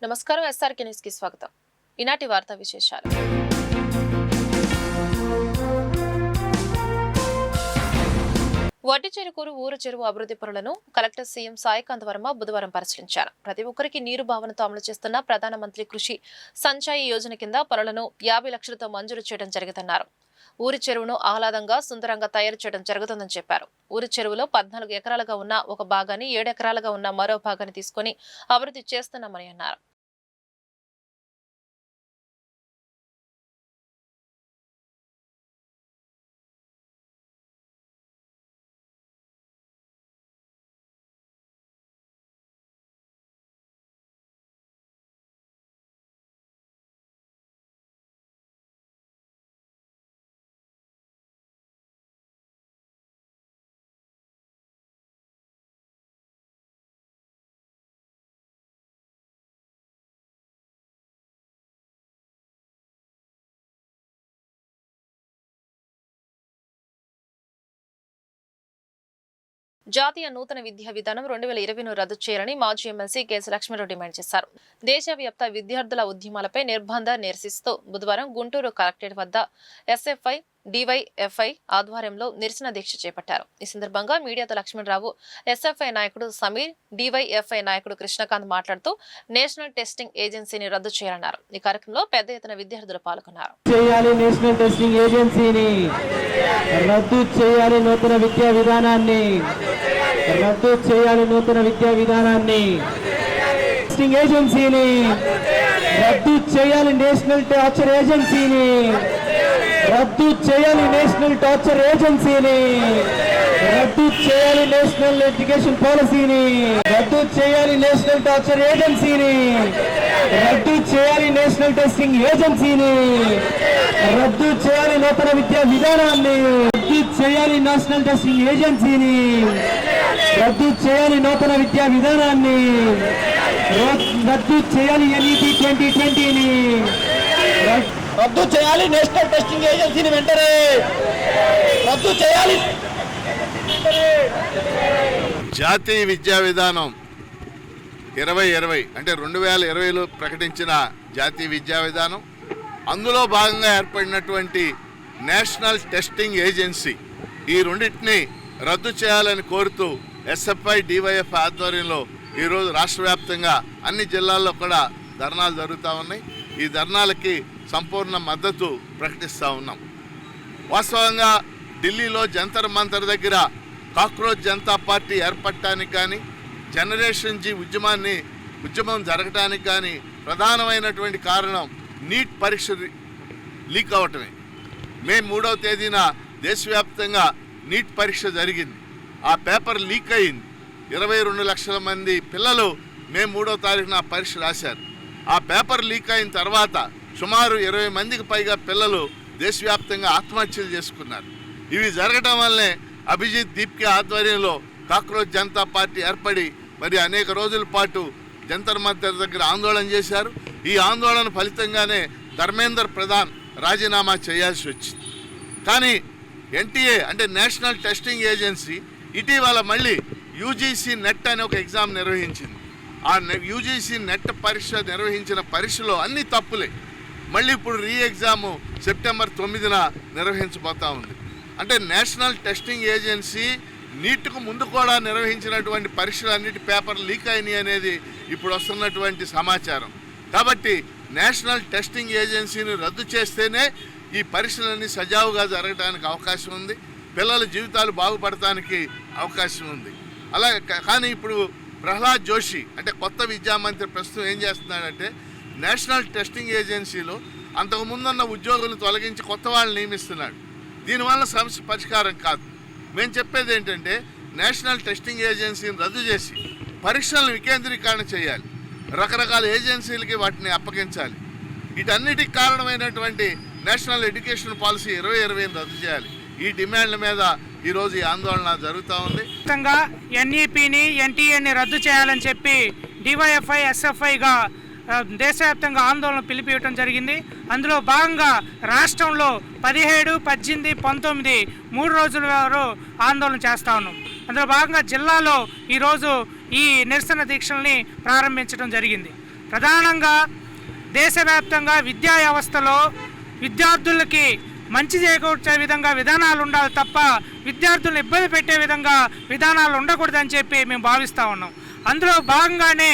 నమస్కారం SRK news కి స్వాగతం. ఈనాటి వార్తా విశేషాలు. వడ్డిచెరుకూరు ఊరు చెరువు అభివృద్ధి పనులను కలెక్టర్ సీఎం సాయికాంత్ వర్మ బుధవారం పరిశీలించారు. ప్రతి ఒక్కరికి నీరు భావనతో అమలు చేస్తున్న ప్రధానమంత్రి కృషి సంచాయి యోజన కింద పనులను 50 లక్షలతో మంజూరు చేయడం జరిగిందన్నారు. ఊరి చెరువును ఆహ్లాదంగా సుందరంగా తయారు చేయడం జరుగుతుందని చెప్పారు. ఊరి చెరువులో 14 ఎకరాలుగా ఉన్న ఒక భాగాన్ని 7 ఎకరాలుగా ఉన్న మరో భాగాన్ని తీసుకుని అభివృద్ధి చేస్తున్నామని అన్నారు. జాతీయ నూతన విద్యా విధానం 2020ను రద్దు చేయాలని మాజీ ఎమ్మెల్సీ కేసు లక్ష్మణరావు డిమాండ్ చేశారు. దేశవ్యాప్త విద్యార్థుల ఉద్యమాలపై నిర్బంధ నిరసిస్తూ బుధవారం గుంటూరు కలెక్టరేట్ వద్ద ఎస్ఎఫ్ఐ డివైఎఫ్ఐ ఆధ్వర్యంలో నిరసన దీక్ష చేపట్టారు. ఈ సందర్భంగా మీడియాతో లక్ష్మణరావు, ఎస్ఎఫ్ఐ నాయకుడు సమీర్, డివైఎఫ్ఐ నాయకుడు కృష్ణకాంత్ మాట్లాడుతూ నేషనల్ టెస్టింగ్ ఏజెన్సీని రద్దు చేయాలన్నారు. ఈ కార్యక్రమంలో పెద్ద ఎత్తున విద్యార్థులు పాల్గొన్నారు. నేషనల్ టెస్టింగ్ ఏజెన్సీని రద్దు చేయాలి, నూతన విద్యా విధానాన్ని రద్దు చేయాలి, నూతన విద్యా విధానాన్ని టెస్టింగ్ ఏజెన్సీని రద్దు చేయాలి, నేషనల్ టార్చర్ ఏజెన్సీని రద్దు చేయాలి, నేషనల్ టార్చర్ ఏజెన్సీని రద్దు చేయాలి, నేషనల్ ఎడ్యుకేషన్ పాలసీని రద్దు చేయాలి, నేషనల్ టార్చర్ ఏజెన్సీని రద్దు చేయాలి, నేషనల్ టెస్టింగ్ ఏజెన్సీని రద్దు చేయాలి, నూతన విద్యా విధానాన్ని రద్దు చేయాలి, నేషనల్ టెస్టింగ్ ఏజెన్సీని రద్దు చేయాలి, నూతన విద్యా విధానాన్ని రద్దు చేయాలి, NEP 2020ని రద్దు చేయాలి, నేషనల్ టెస్టింగ్ ఏజెన్సీని వెంటనే రద్దు చేయాలి. జాతీయ విద్యా విధానం 2020 అంటే 2020లో ప్రకటించిన జాతీయ విద్యా విధానం, అందులో భాగంగా ఏర్పడినటువంటి నేషనల్ టెస్టింగ్ ఏజెన్సీ, ఈ రెండింటిని రద్దు చేయాలని కోరుతూ ఎస్ఎఫ్ఐ డివైఎఫ్ ఆధ్వర్యంలో ఈరోజు రాష్ట్ర వ్యాప్తంగా అన్ని జిల్లాల్లో కూడా ధర్నాలు జరుగుతూ ఉన్నాయి. ఈ ధర్నాలకి సంపూర్ణ మద్దతు ప్రకటిస్తూ ఉన్నాం. వాస్తవంగా ఢిల్లీలో జంతర్ మంతర్ దగ్గర కాక్రోచ్ జనతా పార్టీ ఏర్పడటానికి కానీ, జనరేషన్ జీ ఉద్యమం జరగటానికి కానీ ప్రధానమైనటువంటి కారణం నీట్ పరీక్ష లీక్ అవటమే. మే 3వ తేదీన దేశవ్యాప్తంగా నీట్ పరీక్ష జరిగింది. ఆ పేపర్ లీక్ అయింది. 22 లక్షల మంది పిల్లలు మే 3వ తారీఖున పరీక్ష రాశారు. ఆ పేపర్ లీక్ అయిన తర్వాత సుమారు 20 మందికి పైగా పిల్లలు దేశవ్యాప్తంగా ఆత్మహత్యలు చేసుకున్నారు. ఇవి జరగడం వల్లే అభిజిత్ దీప్కే ఆధ్వర్యంలో కాక్రోచ్ జనతా పార్టీ ఏర్పడి మరి అనేక రోజుల పాటు జంతర్ మంతర్ దగ్గర ఆందోళన చేశారు. ఈ ఆందోళన ఫలితంగానే ధర్మేంద్ర ప్రధాన్ రాజీనామా చేయాల్సి వచ్చింది. కానీ ఎన్టీఏ అంటే నేషనల్ టెస్టింగ్ ఏజెన్సీ ఇటీవల మళ్ళీ యూజీసీ నెట్ అనే ఒక ఎగ్జామ్ నిర్వహించింది. ఆ యూజీసీ నెట్ పరీక్ష నిర్వహించిన పరీక్షలో అన్ని తప్పులే. మళ్ళీ ఇప్పుడు ఎగ్జాము సెప్టెంబర్ 9న నిర్వహించబోతా ఉంది. అంటే నేషనల్ టెస్టింగ్ ఏజెన్సీ నీట్కు ముందు కూడా నిర్వహించినటువంటి పరీక్షలన్నిటి పేపర్ లీక్ అయినాయి అనేది ఇప్పుడు వస్తున్నటువంటి సమాచారం. కాబట్టి నేషనల్ టెస్టింగ్ ఏజెన్సీని రద్దు చేస్తేనే ఈ పరీక్షలన్నీ సజావుగా జరగడానికి అవకాశం ఉంది, పిల్లల జీవితాలు బాగుపడటానికి అవకాశం ఉంది. అలాగే కానీ ఇప్పుడు ప్రహ్లాద్ జోషి అంటే కొత్త విద్యామంత్రి ప్రస్తుతం ఏం చేస్తున్నాడంటే నేషనల్ టెస్టింగ్ ఏజెన్సీలో అంతకుముందున్న ఉద్యోగులను తొలగించి కొత్త వాళ్ళని నియమిస్తున్నాడు. దీనివల్ల సమస్య పరిష్కారం కాదు. మేము చెప్పేది ఏంటంటే నేషనల్ టెస్టింగ్ ఏజెన్సీని రద్దు చేసి పరీక్షలను వికేంద్రీకరణ చేయాలి, రకరకాల ఏజెన్సీలకి వాటిని అప్పగించాలి. వీటన్నిటికి కారణమైనటువంటి నేషనల్ ఎడ్యుకేషన్ పాలసీ 2020ని రద్దు చేయాలి. ఈ డిమాండ్ల మీద ఈరోజు ఈ ఆందోళన జరుగుతూ ఉంది. NEPని NTAని రద్దు చేయాలని చెప్పి డివైఎఫ్ఐ ఎస్ఎఫ్ఐగా దేశవ్యాప్తంగా ఆందోళన పిలిపివ్వడం జరిగింది. అందులో భాగంగా రాష్ట్రంలో 17, 18, 19 3 రోజుల వారు ఆందోళన చేస్తూ ఉన్నాం. అందులో భాగంగా జిల్లాలో ఈరోజు ఈ నిరసన దీక్షల్ని ప్రారంభించడం జరిగింది. ప్రధానంగా దేశవ్యాప్తంగా విద్యా వ్యవస్థలో విద్యార్థులకి మంచి చేకూర్చే విధంగా విధానాలు ఉండాలి తప్ప విద్యార్థులను ఇబ్బంది పెట్టే విధంగా విధానాలు ఉండకూడదని చెప్పి మేము భావిస్తూ ఉన్నాం. అందులో భాగంగానే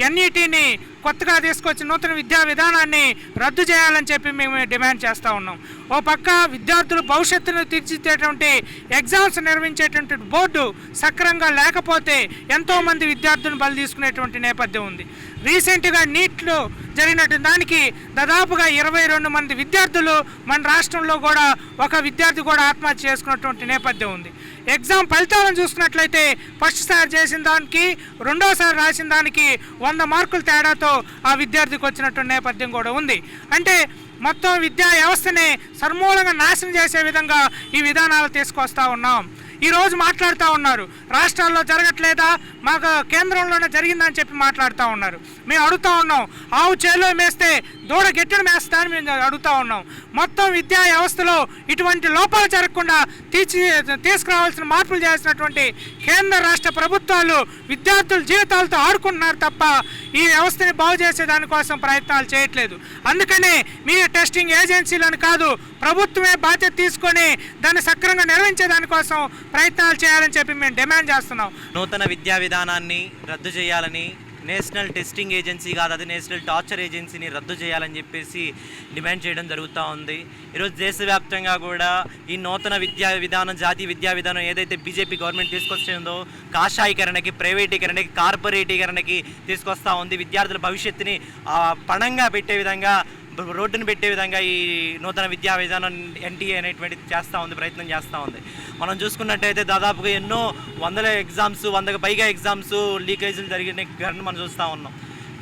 ఎన్ఈటీని కొత్తగా తీసుకొచ్చిన నూతన విద్యా విధానాన్ని రద్దు చేయాలని చెప్పి మేము డిమాండ్ చేస్తూ ఉన్నాం. ఓ పక్క విద్యార్థులు భవిష్యత్తును తీర్చిదిద్దేటువంటి ఎగ్జామ్స్ నిర్వహించేటువంటి బోర్డు సక్రమంగా లేకపోతే ఎంతోమంది విద్యార్థులను బలి తీసుకునేటువంటి నేపథ్యం ఉంది. రీసెంట్గా నీట్లో జరిగినటువంటి దానికి దాదాపుగా 22 మంది విద్యార్థులు మన రాష్ట్రంలో కూడా ఒక విద్యార్థి కూడా ఆత్మహత్య చేసుకున్నటువంటి నేపథ్యం ఉంది. ఎగ్జామ్ ఫలితాలను చూసుకున్నట్లయితే ఫస్ట్ సారి చేసిన దానికి రెండోసారి రాసిన దానికి 100 మార్కుల తేడాతో ఆ విద్యార్థికి వచ్చినటువంటి నేపథ్యం కూడా ఉంది. అంటే మొత్తం విద్యా వ్యవస్థనే సమూలంగా నాశనం చేసే విధంగా ఈ విధానాలు తీసుకొస్తా ఉన్నాం. ఈరోజు మాట్లాడుతూ ఉన్నారు రాష్ట్రాల్లో జరగట్లేదా, మాకు కేంద్రంలోనే జరిగిందని చెప్పి మాట్లాడుతూ ఉన్నారు. మేము అడుగుతూ ఉన్నాం, ఆవు చేలో మేస్తే దూడ గెట్టెను మేస్తా అని మేము అడుగుతూ ఉన్నాం. మొత్తం విద్యా వ్యవస్థలో ఇటువంటి లోపాలు జరగకుండా తీసుకురావాల్సిన మార్పులు చేసినటువంటి కేంద్ర రాష్ట్ర ప్రభుత్వాలు విద్యార్థుల జీవితాలతో ఆడుకుంటున్నారు తప్ప ఈ వ్యవస్థని బాగు చేసే దానికోసం ప్రయత్నాలు చేయట్లేదు. అందుకనే మీ టెస్టింగ్ ఏజెన్సీలను కాదు, ప్రభుత్వమే బాధ్యత తీసుకొని దాన్ని సక్రమంగా నిర్వహించే దానికోసం ప్రయత్నాలు చేయాలని చెప్పి మేము డిమాండ్ చేస్తున్నాం. నూతన విద్యా విధానాన్ని రద్దు చేయాలని, నేషనల్ టెస్టింగ్ ఏజెన్సీ కాదు అది నేషనల్ టార్చర్ ఏజెన్సీని రద్దు చేయాలని చెప్పేసి డిమాండ్ చేయడం జరుగుతూ ఉంది. ఈరోజు దేశవ్యాప్తంగా కూడా ఈ నూతన విద్యా విధానం, జాతీయ విద్యా విధానం ఏదైతే బీజేపీ గవర్నమెంట్ తీసుకొచ్చిందో కాషాయీకరణకి, ప్రైవేటీకరణకి, కార్పొరేటీకరణకి తీసుకొస్తూ ఉంది. విద్యార్థుల భవిష్యత్తుని పణంగా పెట్టే విధంగా, రోడ్డును పెట్టే విధంగా ఈ నూతన విద్యా విధానం ఎన్టీఏ అనేటువంటిది ప్రయత్నం చేస్తూ ఉంది. మనం చూసుకున్నట్టయితే దాదాపుగా ఎన్నో వందల ఎగ్జామ్స్, 100కు పైగా ఎగ్జామ్స్ లీకేజీలు జరిగిన మనం చూస్తూ ఉన్నాం.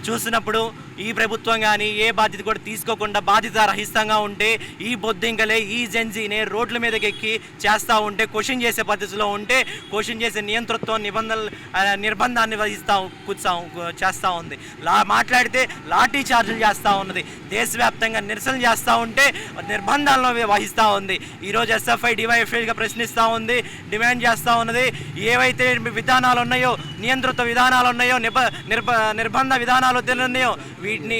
చూసినప్పుడు ఈ ప్రభుత్వం కానీ ఏ బాధ్యత కూడా తీసుకోకుండా బాధ్యత రహితంగా ఉంటే ఈ బొద్దింకలే, ఈ జెన్జీనే రోడ్ల మీదకి ఎక్కి చేస్తూ ఉంటే, క్వశ్చన్ చేసే పద్ధతిలో ఉంటే క్వశ్చన్ చేసే నియంతృత్వం, నిర్బంధాన్ని చేస్తూ ఉంది. మాట్లాడితే లాఠీ చార్జీలు చేస్తూ ఉన్నది. దేశవ్యాప్తంగా నిరసన చేస్తూ ఉంటే నిర్బంధాలను వహిస్తూ ఉంది. ఈరోజు ఎస్ఎఫ్ఐ డివైఎఫ్ఐగా ప్రశ్నిస్తూ ఉంది, డిమాండ్ చేస్తూ ఉన్నది. ఏవైతే విధానాలు ఉన్నాయో, నియంతృత్వ విధానాలు ఉన్నాయో, నిర్బంధ విధానాలు ఉన్నాయో వీటిని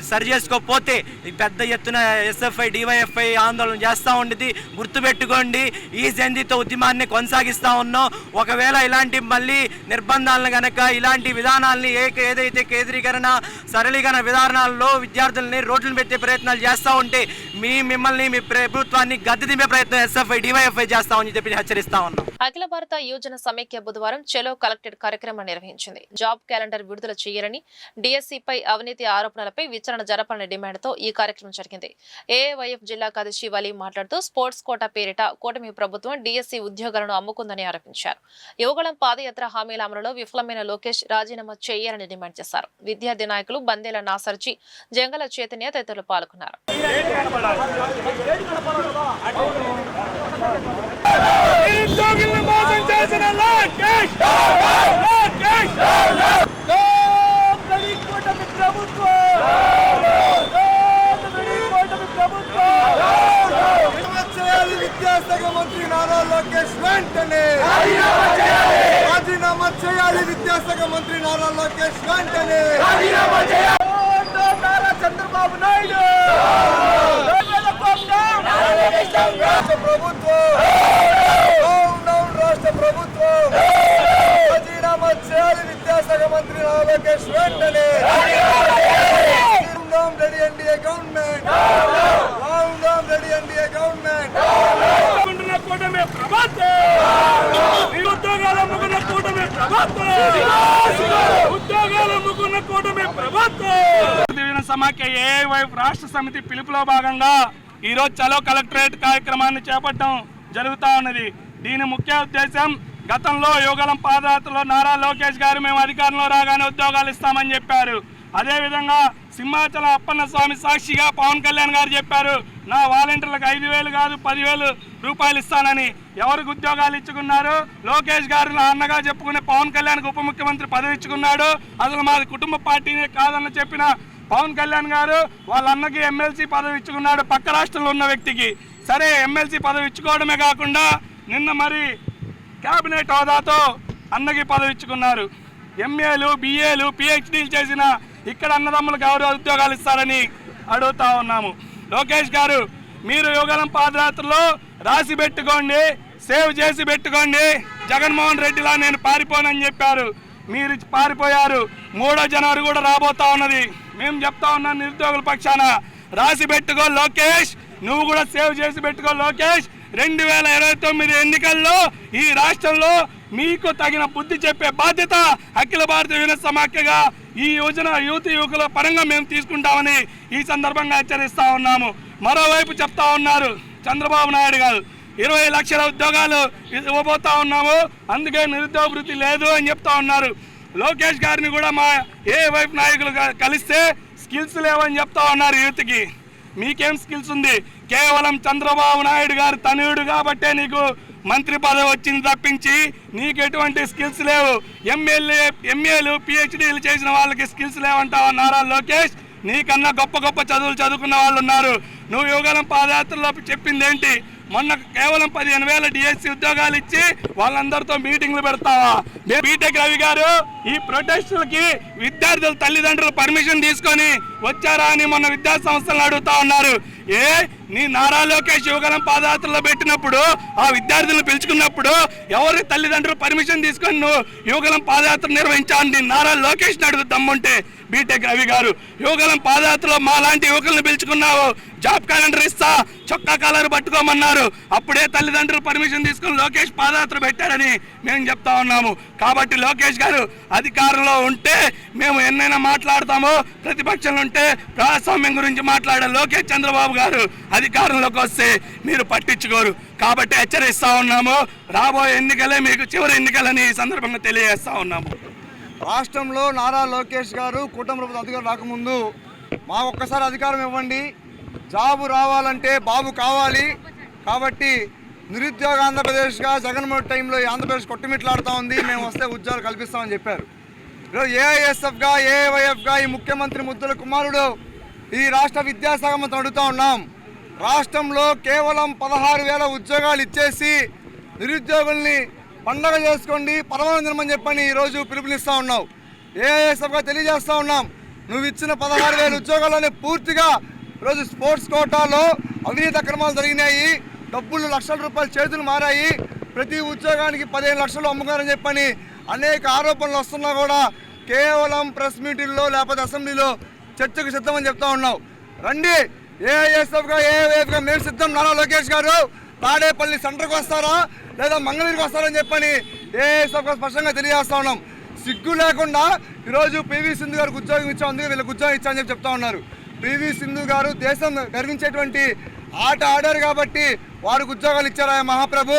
సరి చేసుకోకపోతే పెద్ద ఎత్తున ఎస్ఎఫ్ఐ డివైఎఫ్ఐ ఆందోళన చేస్తూ ఉండేది. గుర్తుపెట్టుకోండి, ఈ జందీతో ఉద్యమాన్ని కొనసాగిస్తూ ఉన్నాం. ఒకవేళ ఇలాంటి మళ్ళీ నిర్బంధాలను కనుక, ఇలాంటి విధానాలని ఏదైతే కేంద్రీకరణ, సరళీకరణ విధానాల్లో విద్యార్థులని రోడ్లను పెట్టే ప్రయత్నాలు చేస్తూ ఉంటే మిమ్మల్ని, మీ ప్రభుత్వాన్ని గద్దె దింపే ప్రయత్నం ఎస్ఎఫ్ఐ డివైఎఫ్ఐ చేస్తామని చెప్పి హెచ్చరిస్తా ఉన్నాం. అఖిల భారత యువజన సమైక్య బుధవారం చెలో కలెక్టెడ్ కార్యక్రమం నిర్వహించింది. జాబ్ క్యాలెండర్ విడుదల చేయాలని, డిఎస్సిపై అవినీతి ఆరోపణలపై విచారణ జరపాలనే డిమాండ్తో ఈ కార్యక్రమం జరిగింది. ఏఐవైఎఫ్ జిల్లా కార్యదర్శి వలీ మాట్లాడుతూ స్పోర్ట్స్ కోటా పేరిట కూటమి ప్రభుత్వం డిఎస్సి ఉద్యోగాలను అమ్ముకుందని ఆరోపించారు. యువగళం పాదయాత్ర హామీల అమలులో విఫలమైన లోకేష్ రాజీనామా చేయాలని డిమాండ్ చేశారు. విద్యార్థి నాయకులు బందేల నాసర్జీ, జంగల చైతన్య తదితరులు పాల్గొన్నారు. విద్యాశాఖ మంత్రి నారా లోకేష్ వెంటనే రాజీనామా చేయాలి. విద్యాశాఖ మంత్రి నారా లోకేష్ వెంటనే చంద్రబాబు నాయుడు ప్రభుత్వం, రాష్ట్ర ప్రభుత్వం రాజీనామా చేయాలి. విద్యాశాఖ మంత్రి నారా లోకేష్ వెంటనే ready NDA government, ready NDA government. కూటమి ప్రభుత్వం, ఉద్యోగాలు అమ్ముకున్న కూటమి ప్రభుత్వం, ఉద్యోగాలు అమ్ముకున్న కూటమి ప్రభుత్వం. సమాఖ్య ఏఐవైఎఫ్ రాష్ట్ర సమితి పిలుపులో భాగంగా ఈరోజు చలో కలెక్టరేట్ కార్యక్రమాన్ని చేపట్టడం జరుగుతూ ఉన్నది. దీని ముఖ్య ఉద్దేశం, గతంలో యువగళం పాదయాత్రలో నారా లోకేష్ గారు మేము అధికారంలో రాగానే ఉద్యోగాలు ఇస్తామని చెప్పారు. అదేవిధంగా సింహాచల అప్పన్న స్వామి సాక్షిగా పవన్ కళ్యాణ్ గారు చెప్పారు, నా వాలంటీర్లకు 5,000 కాదు 10,000 రూపాయలు ఇస్తానని. ఎవరికి ఉద్యోగాలు ఇచ్చుకున్నారు? లోకేష్ గారు నా అన్నగా చెప్పుకునే పవన్ కళ్యాణ్కి ఉప ముఖ్యమంత్రి పదవి ఇచ్చుకున్నాడు. అసలు మాది కుటుంబ పార్టీనే కాదని చెప్పిన పవన్ కళ్యాణ్ గారు వాళ్ళ అన్నకి ఎమ్మెల్సీ పదవి ఇచ్చుకున్నాడు, పక్క రాష్ట్రంలో ఉన్న వ్యక్తికి. సరే, ఎమ్మెల్సీ పదవి ఇచ్చుకోవడమే కాకుండా నిన్న మరి కేబినెట్ హోదాతో అన్నకి పదవి ఇచ్చుకున్నారు. ఎంఏలు, బిఏలు, పిహెచ్డీలు చేసిన ఇక్కడ అన్నదమ్ములకు ఎవరు ఉద్యోగాలు ఇస్తారని అడుగుతా ఉన్నాము. లోకేష్ గారు, మీరు యువగలం పాదయాత్రలో రాసి పెట్టుకోండి, సేవ్ చేసి పెట్టుకోండి. జగన్మోహన్ రెడ్డిలా నేను పారిపోనని చెప్పారు, మీరు పారిపోయారు. 3వ జనవరి కూడా రాబోతా ఉన్నది. మేము చెప్తా ఉన్నాం నిరుద్యోగుల పక్షాన, రాసి పెట్టుకో లోకేష్, నువ్వు కూడా సేవ్ చేసి పెట్టుకో లోకేష్. 2029 ఎన్నికల్లో ఈ రాష్ట్రంలో మీకు తగిన బుద్ధి చెప్పే బాధ్యత అఖిల భారత యువజన సమాఖ్యగా ఈ యువకుల పరంగా మేము తీసుకుంటామని ఈ సందర్భంగా హెచ్చరిస్తా ఉన్నాము. మరోవైపు చెప్తా ఉన్నారు చంద్రబాబు నాయుడు గారు, 20 లక్షల ఉద్యోగాలు ఇవ్వబోతా ఉన్నాము, అందుకే నిరుద్యోగ వృత్తి లేదు అని చెప్తా ఉన్నారు. లోకేష్ గారిని కూడా మా ఏ వైపు నాయకులు కలిస్తే స్కిల్స్ లేవని చెప్తా ఉన్నారు యూత్కి. మీకేం స్కిల్స్ ఉంది? కేవలం చంద్రబాబు నాయుడు గారు తనయుడు కాబట్టే నీకు మంత్రి పదవి వచ్చింది తప్పించి నీకు ఎటువంటి స్కిల్స్ లేవు. ఎంఏలు పిహెచ్డీలు చేసిన వాళ్ళకి స్కిల్స్ లేవంటావా నారా లోకేష్? నీకన్నా గొప్ప గొప్ప చదువులు చదువుకున్న వాళ్ళు ఉన్నారు. నువ్వు యువగలం పాదయాత్రలో చెప్పింది ఏంటి? మొన్న కేవలం 15,000 డిఎస్సి ఉద్యోగాలు ఇచ్చి వాళ్ళందరితో మీటింగ్లు పెడతావా? బీటెక్ రవి గారు, ఈ ప్రొటెస్టులకి విద్యార్థుల తల్లిదండ్రులు పర్మిషన్ తీసుకొని వచ్చారా అని మొన్న విద్యా సంస్థలను అడుగుతా ఉన్నారు. నీ నారా లోకేష్ యువగలం పాదయాత్రలో పెట్టినప్పుడు ఆ విద్యార్థులను పిలుచుకున్నప్పుడు ఎవరి తల్లిదండ్రులు పర్మిషన్ తీసుకొని నువ్వు యువగలం పాదయాత్ర నిర్వహించాలని నీ నారా లోకేష్ని అడుగు దమ్ముంటే బీటెక్ రవి గారు. యువగలం పాదయాత్రలో మా లాంటి యువకులను పిలుచుకున్నావు, జాబ్ క్యాలెండర్ ఇస్తా, చొక్కా కాలర్ పట్టుకోమన్నారు. అప్పుడే తల్లిదండ్రులు పర్మిషన్ తీసుకుని లోకేష్ పాదయాత్ర పెట్టారని మేము చెప్తా ఉన్నాము. కాబట్టి లోకేష్ గారు అధికారంలో ఉంటే మేము ఎన్నైనా మాట్లాడతాము, ప్రతిపక్షంలో ఉంటే ప్రజాస్వామ్యం గురించి మాట్లాడే లోకేష్ చంద్రబాబు గారు అధికారంలోకి వస్తే మీరు పట్టించుకోరు. కాబట్టి హెచ్చరిస్తా ఉన్నాము, రాబోయే ఎన్నికలే మీకు చివరి ఎన్నికలని ఈ సందర్భంగా తెలియజేస్తా ఉన్నాము. రాష్ట్రంలో నారా లోకేష్ గారు కూటమి ప్రభుత్వం అధికారం రాకముందు మా ఒక్కసారి అధికారం ఇవ్వండి, జాబు రావాలంటే బాబు కావాలి, కాబట్టి నిరుద్యోగ ఆంధ్రప్రదేశ్గా జగన్మోహన్ టైంలో ఈ ఆంధ్రప్రదేశ్ కొట్టుమిట్లాడుతూ ఉంది, మేము వస్తే ఉద్యోగాలు కల్పిస్తామని చెప్పారు. ఈరోజు ఏఐఎస్ఎఫ్గా ఏఐవైఎఫ్గా ఈ ముఖ్యమంత్రి ముద్దుల కుమారుడు ఈ రాష్ట్ర విద్యాశాఖ మంత్రి అడుగుతూ ఉన్నాం. రాష్ట్రంలో కేవలం 16,000 ఉద్యోగాలు ఇచ్చేసి నిరుద్యోగుల్ని పండగ చేసుకోండి, పరమానందమని చెప్పని ఈరోజు పిలుపునిస్తూ ఉన్నావు. ఏఐఎస్ఎఫ్గా తెలియజేస్తూ ఉన్నాం, నువ్వు ఇచ్చిన 16,000 ఉద్యోగాల్లోనే పూర్తిగా ఈరోజు స్పోర్ట్స్ కోటాలో అవినీతి అక్రమాలు జరిగినాయి, డబ్బులు లక్షల రూపాయలు చేతులు మారాయి, ప్రతి ఉద్యోగానికి 15 లక్షలు అమ్ముతారని చెప్పని అనేక ఆరోపణలు వస్తున్నా కూడా కేవలం ప్రెస్ మీటింగ్లో లేకపోతే అసెంబ్లీలో చర్చకు సిద్ధమని చెప్తా ఉన్నావు. రండి, ఏఐఎస్ఎఫ్గా ఏఐవైఎఫ్గా మేము సిద్ధం. నారా లోకేష్ గారు తాడేపల్లి సెంటర్కి వస్తారా లేదా మంగళగిరికి వస్తారని చెప్పని ఏఐఎస్ఎఫ్గా స్పష్టంగా తెలియజేస్తా ఉన్నాం. సిగ్గు లేకుండా ఈరోజు పివి సింధు గారికి ఉద్యోగం ఇచ్చాం, అందుకే వీళ్ళకి ఉద్యోగం ఇచ్చామని చెప్పి చెప్తా ఉన్నారు. పివి సింధు గారు దేశం గర్వించేటువంటి ఆట ఆడారు కాబట్టి వారికి ఉద్యోగాలు ఇచ్చారు ఆ మహాప్రభు.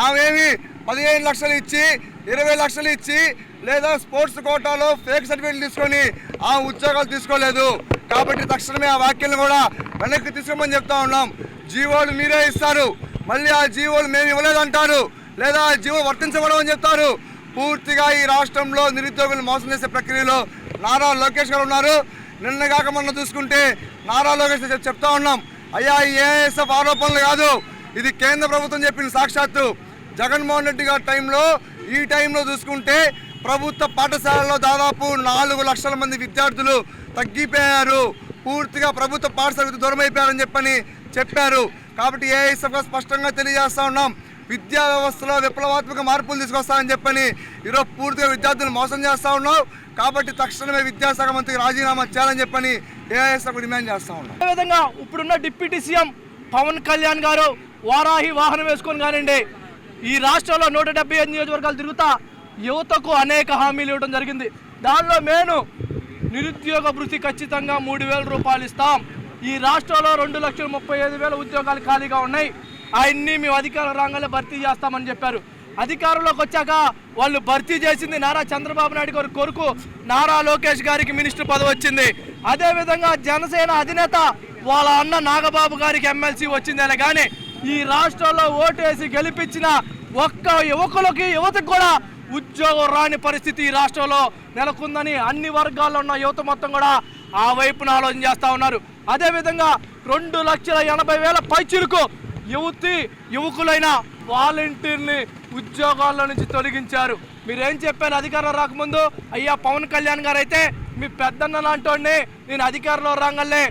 ఆమెమి 15 లక్షలు ఇచ్చి 20 లక్షలు ఇచ్చి లేదా స్పోర్ట్స్ కోటాలో ఫేక్ సర్టిఫికేట్లు తీసుకొని ఆ ఉద్యోగాలు తీసుకోలేదు. కాబట్టి తక్షణమే ఆ వ్యాఖ్యలను కూడా వెనక్కి తీసుకోమని చెప్తా ఉన్నాం. జీవోలు మీరే ఇస్తారు, మళ్ళీ ఆ జీవోలు మేము ఇవ్వలేదంటారు, లేదా ఆ జీవో వర్తించబడవు అని చెప్తారు. పూర్తిగా ఈ రాష్ట్రంలో నిరుద్యోగులు మోసం చేసే ప్రక్రియలో నారా లోకేష్ గారు ఉన్నారు. నిన్నగాక మొన్న చూసుకుంటే నారా లోకేష్ చెప్తా ఉన్నాం, అయ్యా ఈ ఏఎస్ఎఫ్ ఆరోపణలు కాదు, ఇది కేంద్ర ప్రభుత్వం చెప్పింది. సాక్షాత్తు జగన్మోహన్ రెడ్డి గారి టైంలో ఈ టైంలో చూసుకుంటే ప్రభుత్వ పాఠశాలలో దాదాపు 4 లక్షల మంది విద్యార్థులు తగ్గిపోయారు, పూర్తిగా ప్రభుత్వ పాఠశాలకు దూరం అయిపోయారని చెప్పారు. కాబట్టి ఏఐఎస్ఎఫ్గా స్పష్టంగా తెలియజేస్తా ఉన్నాం, విద్యా వ్యవస్థలో విప్లవాత్మక మార్పులు తీసుకొస్తారని చెప్పని ఈరోజు పూర్తిగా విద్యార్థులు మోసం చేస్తూ ఉన్నాం. కాబట్టి తక్షణమే విద్యాశాఖ మంత్రికి రాజీనామా చేయాలని చెప్పని ఏఐఎస్ఎఫ్ డిమాండ్ చేస్తూ ఉన్నాం. అదేవిధంగా ఇప్పుడున్న డిప్యూటీ సీఎం పవన్ కళ్యాణ్ గారు వారాహి వాహనం వేసుకొని కానివ్వండి ఈ రాష్ట్రంలో 175 నియోజకవర్గాలు తిరుగుతా యువతకు అనేక హామీలు ఇవ్వడం జరిగింది. దానిలో మెయిన్ నిరుద్యోగ భృతి ఖచ్చితంగా 3,000 రూపాయలు ఇస్తాం. ఈ రాష్ట్రంలో 2,35,000 ఉద్యోగాలు ఖాళీగా ఉన్నాయి, అవన్నీ మేము అధికారం రాగానే భర్తీ చేస్తామని చెప్పారు. అధికారంలోకి వచ్చాక వాళ్ళు భర్తీ చేసింది నారా చంద్రబాబు నాయుడు గారి కొరకు నారా లోకేష్ గారికి మినిస్టర్ పదవి వచ్చింది. అదేవిధంగా జనసేన అధినేత వాళ్ళ అన్న నాగబాబు గారికి ఎమ్మెల్సీ వచ్చిందేనే కానీ ఈ రాష్ట్రంలో ఓటేసి గెలిపించిన ఒక్క యువతకు కూడా ఉద్యోగం రాని పరిస్థితి ఈ రాష్ట్రంలో నెలకొందని అన్ని వర్గాల్లో ఉన్న యువత మొత్తం కూడా ఆ వైపున ఆలోచన చేస్తూ ఉన్నారు. అదేవిధంగా 2,80,000 పైచిలకు యువకులైన వాలంటీర్ని ఉద్యోగాల్లో నుంచి తొలగించారు. మీరేం చెప్పారు అధికారం రాకముందు? అయ్యా పవన్ కళ్యాణ్ గారు అయితే మీ పెద్దన్న లాంటి నేను అధికారంలో రాగానే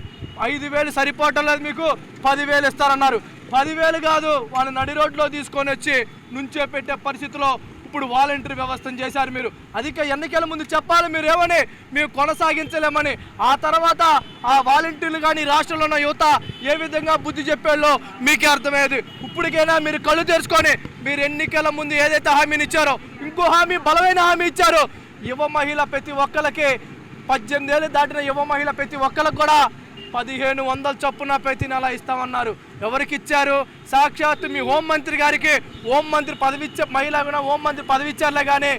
5,000 సరిపోవటం లేదు, మీకు 10,000 ఇస్తారన్నారు. 10,000 కాదు, వాళ్ళ నడి రోడ్లో తీసుకొని వచ్చి నుంచే పెట్టే పరిస్థితిలో ఇప్పుడు వాలంటీర్ వ్యవస్థను చేశారు. మీరు అధిక ఎన్నికల ముందు చెప్పాలి మీరు ఏమని, మేము కొనసాగించలేమని. ఆ తర్వాత ఆ వాలంటీర్లు కానీ రాష్ట్రంలో ఉన్న యువత ఏ విధంగా బుద్ధి చెప్పేళ్ళో మీకే అర్థమయ్యేది. ఇప్పటికైనా మీరు కళ్ళు తెరుచుకొని మీరు ఎన్నికల ముందు ఏదైతే హామీని ఇచ్చారో ఇంకో హామీ, బలమైన హామీ ఇచ్చారు. యువ మహిళ ప్రతి ఒక్కరికి 18 ఏళ్ళు దాటిన యువ మహిళ ప్రతి ఒక్కరికి కూడా 1,500 చొప్పున ప్రతి నెల ఇస్తామన్నారు. ఎవరికి ఇచ్చారు? సాక్షాత్తు మీ హోంమంత్రి గారికి హోంమంత్రి పదవి ఇచ్చే మహిళ కూడా హోంమంత్రి పదవి ఇచ్చారులే కానీ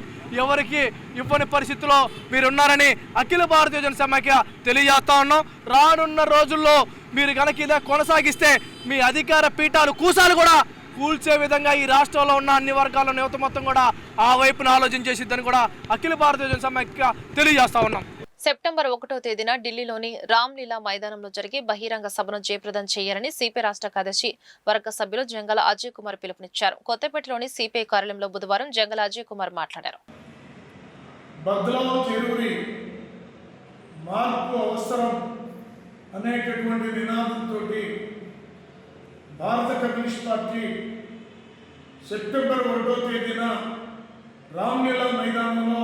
ఎవరికి ఇవ్వని పరిస్థితిలో మీరున్నారని అఖిల భారతీయ జనసమైక్య తెలియజేస్తా ఉన్నాం. రానున్న రోజుల్లో మీరు కనుక ఇదే కొనసాగిస్తే మీ అధికార పీఠాలు కూసాలు కూడా కూల్చే విధంగా ఈ రాష్ట్రంలో ఉన్న అన్ని వర్గాల యువత మొత్తం కూడా ఆ వైపున ఆలోచన చేసిద్దని కూడా అఖిల భారతీయ జనసమైక్య తెలియజేస్తా ఉన్నాం. సెప్టెంబర్ 1వ తేదీన ఢిల్లీలోని రామ్లీలా మైదానంలో జరిగే బహిరంగ సభను జయప్రదం చేయాలని సిపిఐ రాష్ట్ర కార్యదర్శి వర్గ సభ్యులు జంగల అజయ్ కుమార్ పిలుపునిచ్చారు. కొత్తపేటలోని సిపిఐ కార్యాలయంలో బుధవారం జంగల అజయ్ కుమార్ మాట్లాడారు. బదలావు జరూరీ, మార్పు అవసరం అనేటటువంటి నినాదంతో భారత కమ్యూనిస్ట్ పార్టీ సెప్టెంబర్ 1వ తేదీన రామ్లీలా మైదానంలో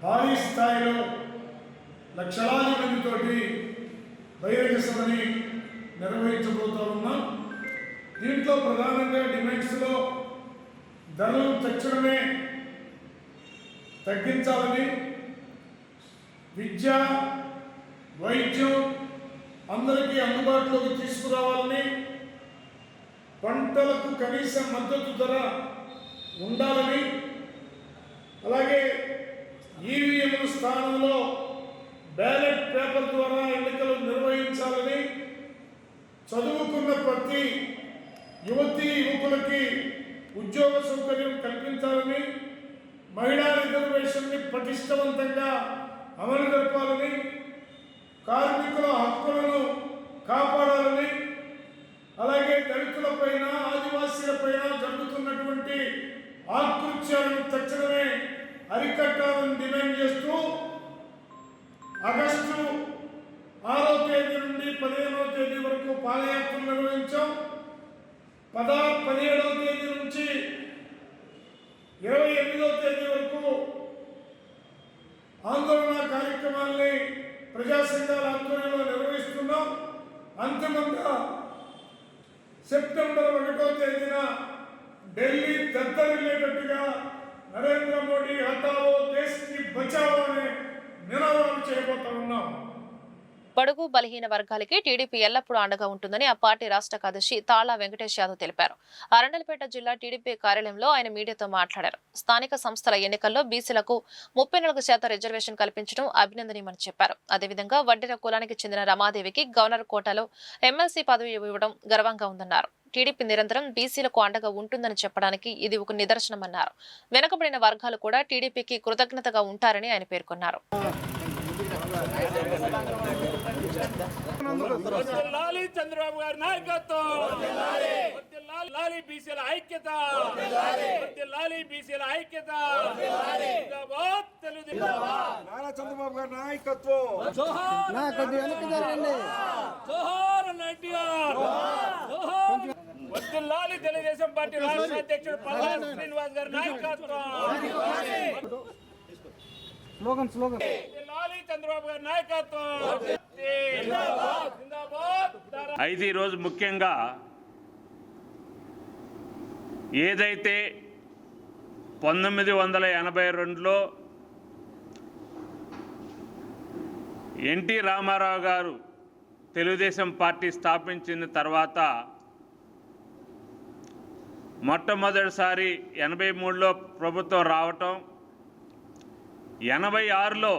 భారీ స్థాయిలో లక్షలాది మందితోటి బహిరంగ సభని నిర్వహించబోతూ ఉన్నాం. దీంట్లో ప్రధానంగా డిమాండ్స్లో ధరలు తక్షణమే తగ్గించాలని, విద్య, వైద్యం అందరికీ అందుబాటులోకి తీసుకురావాలని, పంటలకు కనీస మద్దతు ధర ఉండాలని, అలాగే ఈవీఎంల స్థానంలో బ్యాలెట్ పేపర్ ద్వారా ఎన్నికలు నిర్వహించాలని, చదువుకున్న ప్రతి యువతీ యువకులకి ఉద్యోగ సౌకర్యం కల్పించాలని, మహిళా రిజర్వేషన్ని పటిష్టవంతంగా అమలు జరపాలని, కార్మికుల హక్కులను కాపాడాలని, అలాగే దళితులపైన ఆదివాసీలపైన జరుగుతున్నటువంటి ఆకృత్యాలను తక్షణమే అరికట్టాలని డిమాండ్ చేస్తూ ఆగస్టు 6వ తేదీ నుండి 15వ తేదీ వరకు పాదయాత్రలు నిర్వహించాం. 17వ తేదీ నుంచి 28వ తేదీ వరకు ఆందోళన కార్యక్రమాల్ని ప్రజా సంఘాల ఆధ్వర్యంలో నిర్వహిస్తున్నాం. అంతిమంగా సెప్టెంబర్ 1వ తేదీన ఢిల్లీ దత్తరిల్లేటట్టుగా నరేంద్ర మోడీ హటావో దేశ్కి బచావో అనే నినాదాలు చేయబోతా ఉన్నాం. బడుగు బలహీన వర్గాలకి టీడీపీ ఎల్లప్పుడూ అండగా ఉంటుందని ఆ పార్టీ రాష్ట్ర కార్యదర్శి తాళా వెంకటేష్ యాదవ్ తెలిపారు. అరండలపేట జిల్లా టీడీపీ కార్యాలయంలో ఆయన మీడియాతో మాట్లాడారు. స్థానిక సంస్థల ఎన్నికల్లో బీసీలకు 34% రిజర్వేషన్ కల్పించడం అభినందనీయమని చెప్పారు. అదేవిధంగా వడ్డెర కులానికి చెందిన రమాదేవికి గవర్నర్ కోటాలో ఎమ్మెల్సీ పదవి ఇవ్వడం గర్వంగా ఉందన్నారు. టీడీపీ నిరంతరం బీసీలకు అండగా ఉంటుందని చెప్పడానికి ఇది ఒక నిదర్శనమన్నారు. వెనుకబడిన వర్గాలు కూడా టీడీపీకి కృతజ్ఞతగా ఉంటారని ఆయన పేర్కొన్నారు. చంద్రబాబు గారి నాయకత్వం, బీసీల ఐక్యత, బీసీల ఐక్యత, నారా చంద్రబాబు గారి నాయకత్వం, వర్ధిల్లాలి తెలుగుదేశం పార్టీ రాష్ట్ర అధ్యక్షుడు పల్లా శ్రీనివాస్ గారి నాయకత్వం, చంద్రబాబు గారి నాయకత్వం. అయితే ఈరోజు ముఖ్యంగా ఏదైతే 1982లో ఎన్టీ రామారావు గారు తెలుగుదేశం పార్టీ స్థాపించిన తర్వాత మొట్టమొదటిసారి 83లో ప్రభుత్వం రావటం, 86లో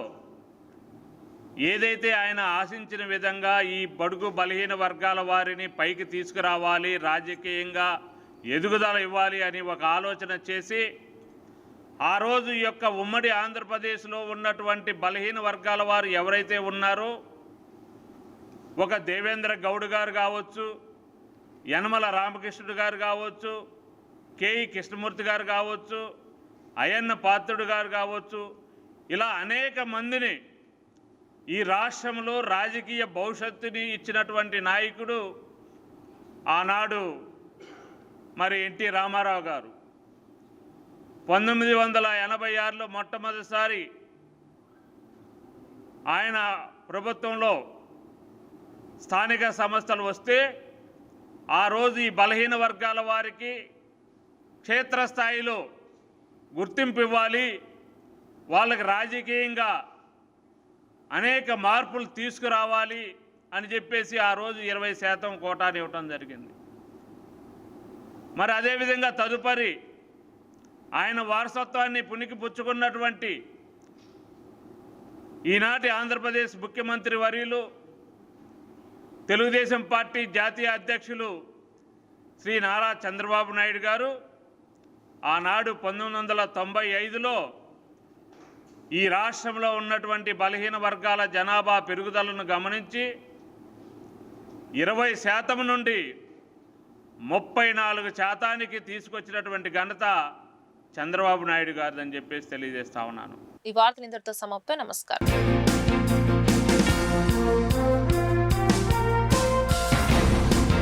ఏదైతే ఆయన ఆశించిన విధంగా ఈ బడుగు బలహీన వర్గాల వారిని పైకి తీసుకురావాలి, రాజకీయంగా ఎదుగుదల ఇవ్వాలి అని ఒక ఆలోచన చేసి ఆ రోజు ఈ యొక్క ఉమ్మడి ఆంధ్రప్రదేశ్లో ఉన్నటువంటి బలహీన వర్గాల వారు ఎవరైతే ఉన్నారో, ఒక దేవేంద్ర గౌడ్ గారు కావచ్చు, యనమల రామకృష్ణుడు గారు కావచ్చు, కేఈ కృష్ణమూర్తి గారు కావచ్చు, అయ్యన్న పాత్రుడు గారు కావచ్చు, ఇలా అనేక మందిని ఈ రాష్ట్రంలో రాజకీయ భవిష్యత్తుని ఇచ్చినటువంటి నాయకుడు ఆనాడు మరి ఎన్టీ రామారావు గారు. 1986లో మొట్టమొదటిసారి ఆయన ప్రభుత్వంలో స్థానిక సంస్థలు వస్తే ఆ రోజు ఈ బలహీన వర్గాల వారికి క్షేత్రస్థాయిలో గుర్తింపు ఇవ్వాలి, వాళ్ళకి రాజకీయంగా అనేక మార్పులు తీసుకురావాలి అని చెప్పేసి ఆ రోజు 20% కోటాను ఇవ్వటం జరిగింది. మరి అదేవిధంగా తదుపరి ఆయన వారసత్వాన్ని పుణికిపుచ్చుకున్నటువంటి ఈనాటి ఆంధ్రప్రదేశ్ ముఖ్యమంత్రి వర్యులు తెలుగుదేశం పార్టీ జాతీయ అధ్యక్షులు శ్రీ నారా చంద్రబాబు నాయుడు గారు ఆనాడు 1995లో ఈ రాష్ట్రంలో ఉన్నటువంటి బలహీన వర్గాల జనాభా పెరుగుదలను గమనించి 20% నుండి 34% తీసుకొచ్చినటువంటి ఘనత చంద్రబాబు నాయుడు గారిదని చెప్పేసి తెలియజేస్తా ఉన్నాను. ఈ వార్తలు ఇంతటితో సమాప్తం. నమస్కారం.